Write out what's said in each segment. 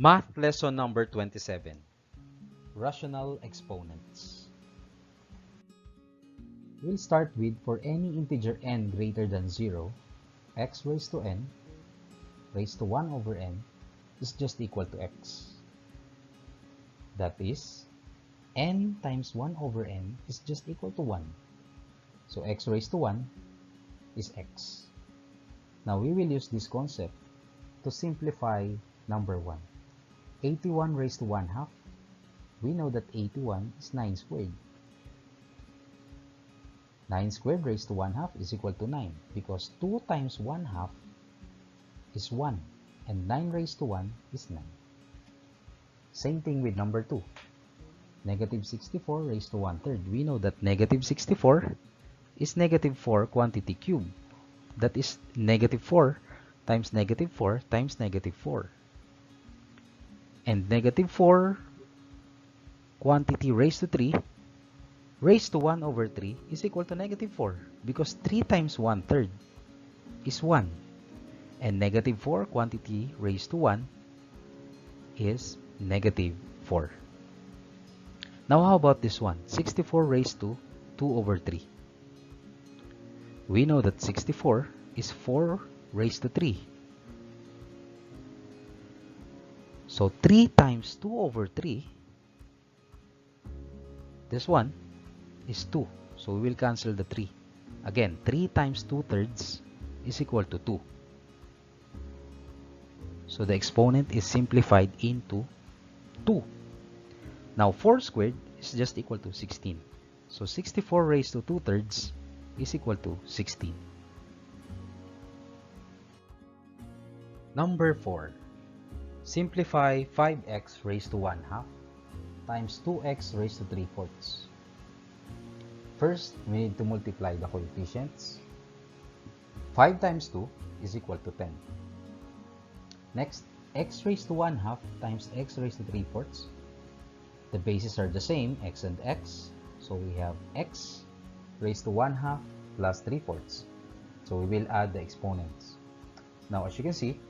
Math lesson number 27. Rational exponents. We'll start with for any integer n greater than 0, x raised to n raised to 1 over n is just equal to x. That is, n times 1 over n is just equal to 1. So x raised to 1 is x. Now we will use this concept to simplify number 1. 81 raised to 1 half. We know that 81 is 9 squared. 9 squared raised to 1 half is equal to 9 because 2 times 1 half is 1 and 9 raised to 1 is 9. Same thing with number 2. Negative 64 raised to 1/3. We know that negative 64 is negative 4 quantity cube. That is negative 4 times negative 4 times negative 4. And negative 4 quantity raised to 3 raised to 1 over 3 is equal to negative 4 because 3 times 1/3 is 1 and negative 4 quantity raised to 1 is negative 4. Now how about this one? 64 raised to 2 over 3. We know that 64 is 4 raised to 3. So 3 times 2 over 3, this one is 2. So we will cancel the 3. Again, 3 times 2/3 is equal to 2. So the exponent is simplified into 2. Now 4 squared is just equal to 16. So 64 raised to 2/3 is equal to 16. Number 4. Simplify 5x raised to 1 half times 2x raised to 3/4. First, we need to multiply the coefficients. 5 times 2 is equal to 10. Next, x raised to 1 half times x raised to 3/4. The bases are the same, x and x. So we have x raised to 1 half plus 3/4. So we will add the exponents. Now, as you can see,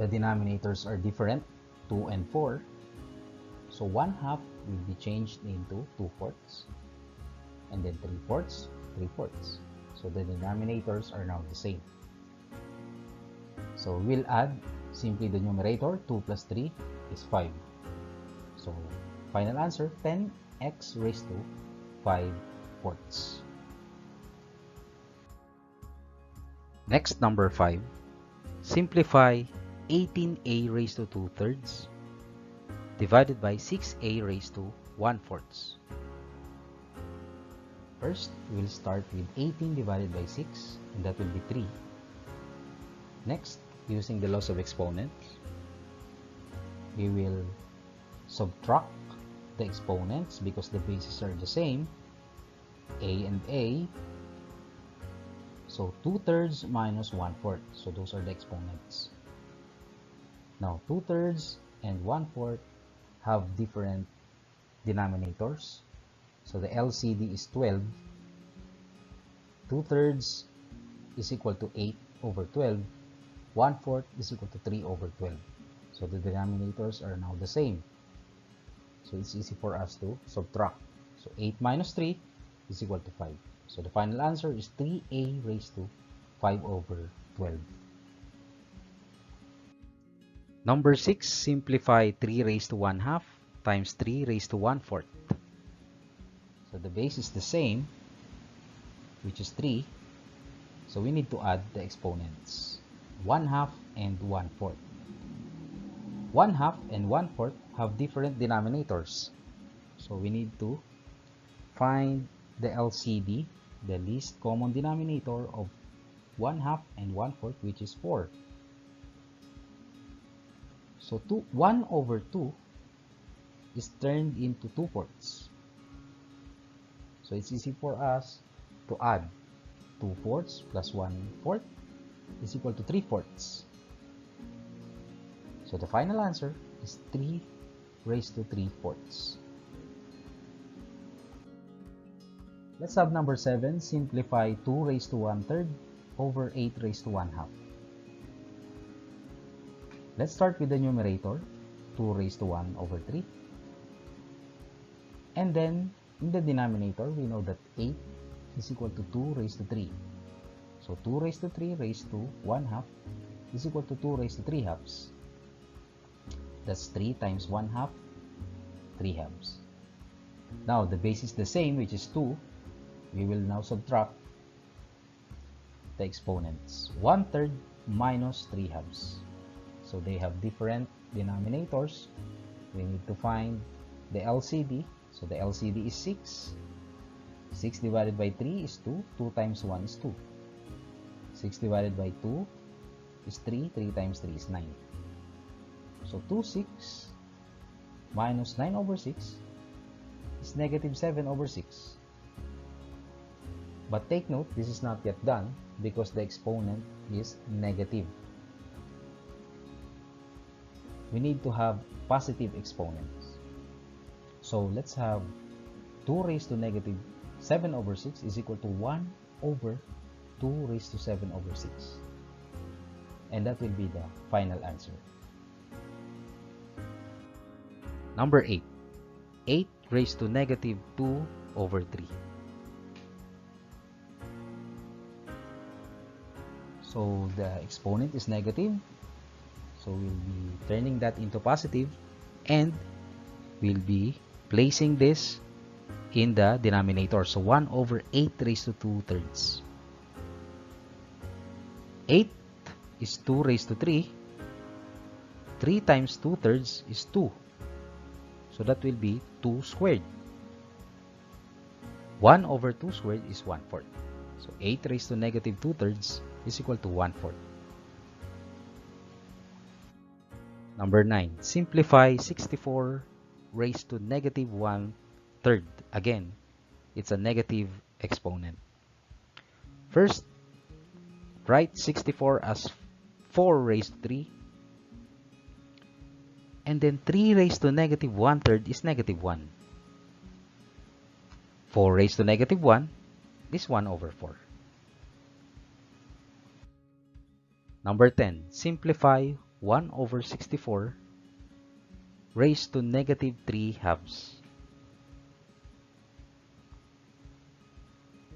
the denominators are different, 2 and 4. So 1 half will be changed into 2/4. And then 3/4, 3/4. So the denominators are now the same. So we'll add simply the numerator, 2 plus 3 is 5. So final answer, 10x raised to 5/4. Next, number 5. Simplify 18a raised to 2/3 divided by 6a raised to 1/4. First, we'll start with 18 divided by 6, and that will be 3. Next, using the laws of exponents, we will subtract the exponents because the bases are the same, a and a. So 2/3 minus 1/4. So those are the exponents. Now 2/3 and 1/4 have different denominators. So the LCD is 12. 2/3 is equal to 8 over 12. 1/4 is equal to 3 over 12. So the denominators are now the same. So it's easy for us to subtract. So 8 minus 3 is equal to 5. So the final answer is 3a raised to 5 over 12. Number 6, simplify 3 raised to 1 half times 3 raised to 1/4. So the base is the same, which is 3. So we need to add the exponents. 1 half and 1/4. 1 half and 1/4 have different denominators. So we need to find the LCD, the least common denominator of 1 half and 1/4, which is 4. So 1 over 2 is turned into 2/4. So it's easy for us to add 2/4 plus 1/4 is equal to 3/4. So the final answer is 3 raised to 3/4. Let's have number 7, simplify 2 raised to 1/3 over 8 raised to 1 half. Let's start with the numerator, 2 raised to 1 over 3. And then, in the denominator, we know that 8 is equal to 2 raised to 3. So 2 raised to 3 raised to 1 half is equal to 2 raised to 3 halves. That's 3 times 1 half, 3 halves. Now, the base is the same, which is 2. We will now subtract the exponents. 1/3 minus 3 halves. So they have different denominators. We need to find the LCD. So the LCD is 6. 6 divided by 3 is 2. 2 times 1 is 2. 6 divided by 2 is 3. 3 times 3 is 9. So 2/6 minus 9 over 6 is negative 7 over 6. But take note, this is not yet done because the exponent is negative. We need to have positive exponents. So let's have 2 raised to negative 7 over 6 is equal to 1 over 2 raised to 7 over 6. And that will be the final answer. Number 8. 8 raised to negative 2 over 3. So the exponent is negative. So we'll be turning that into positive and we'll be placing this in the denominator. So 1 over 8 raised to 2/3. 8 is 2 raised to 3. 3 times 2/3 is 2. So that will be 2 squared. 1 over 2 squared is 1/4. So 8 raised to negative 2/3 is equal to 1/4. Number 9. Simplify 64 raised to negative 1/3. Again, it's a negative exponent. First, write 64 as 4 raised to 3. And then 3 raised to negative 1/3 is negative 1. 4 raised to negative 1 is 1 over 4. Number 10. Simplify 1 over 64 raised to negative 3 halves.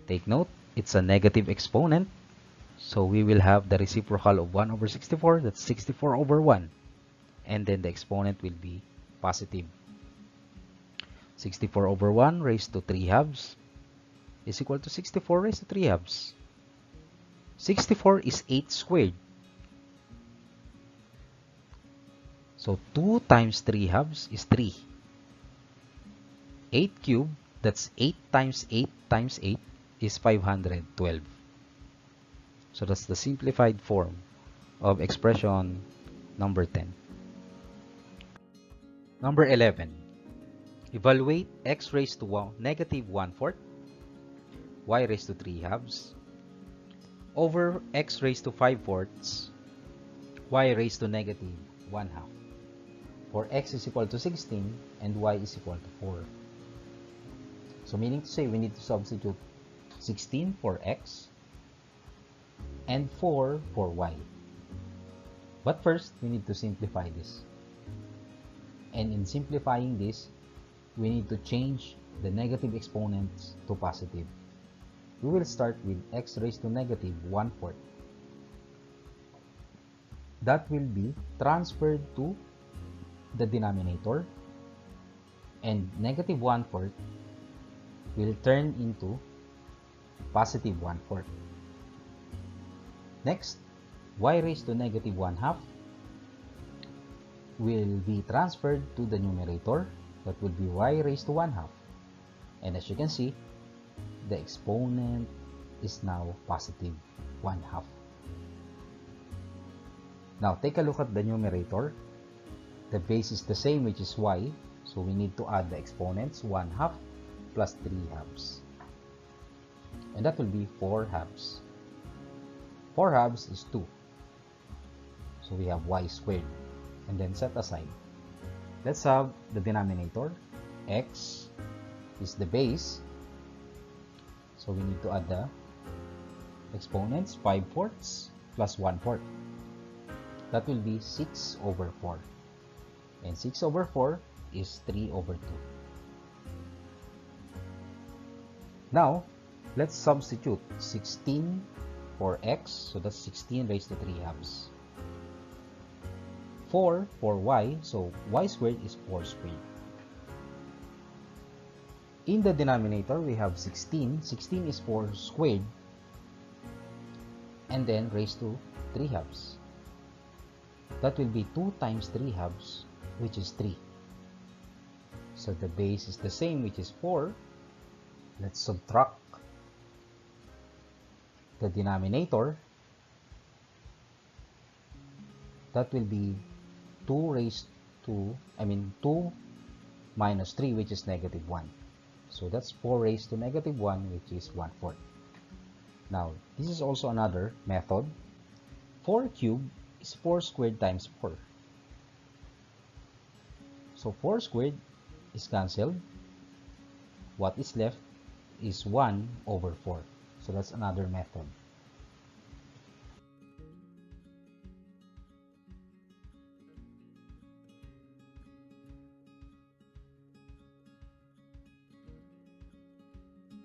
Take note, it's a negative exponent. So we will have the reciprocal of 1 over 64. That's 64 over 1. And then the exponent will be positive. 64 over 1 raised to 3 halves is equal to 64 raised to 3 halves. 64 is 8 squared. So 2 times 3 halves is 3. 8 cubed, that's 8 times 8 times 8 is 512. So that's the simplified form of expression number 10. Number 11. Evaluate x raised to negative 1/4, y raised to 3 halves, over x raised to 5/4, y raised to negative 1/2. For x is equal to 16 and y is equal to 4. So meaning to say we need to substitute 16 for x and 4 for y. But first, we need to simplify this. And in simplifying this, we need to change the negative exponents to positive. We will start with x raised to negative 1/4. That will be transferred to the denominator, and negative 1/4 will turn into positive 1/4. Next, y raised to negative 1/2 will be transferred to the numerator. That will be y raised to 1/2. And as you can see, the exponent is now positive 1/2. Now, take a look at the numerator. The base is the same, which is y. So we need to add the exponents, 1/2 plus 3 halves. And that will be 4 halves. 4 halves is 2. So we have y squared. And then set aside. Let's have the denominator. X is the base. So we need to add the exponents, 5/4 plus 1/4. That will be 6 over 4. And 6 over 4 is 3 over 2. Now, let's substitute 16 for x, so that's 16 raised to 3 halves. 4 for y, so y squared is 4 squared. In the denominator, we have 16. 16 is 4 squared, and then raised to 3 halves. That will be 2 times 3 halves, which is 3. So the base is the same, which is 4. Let's subtract the denominator. That will be 2 minus 3, which is negative 1. So that's 4 raised to negative 1, which is 1/4. Now, this is also another method. 4 cubed is 4 squared times 4. So 4 squared is cancelled. What is left is 1 over 4. So that's another method.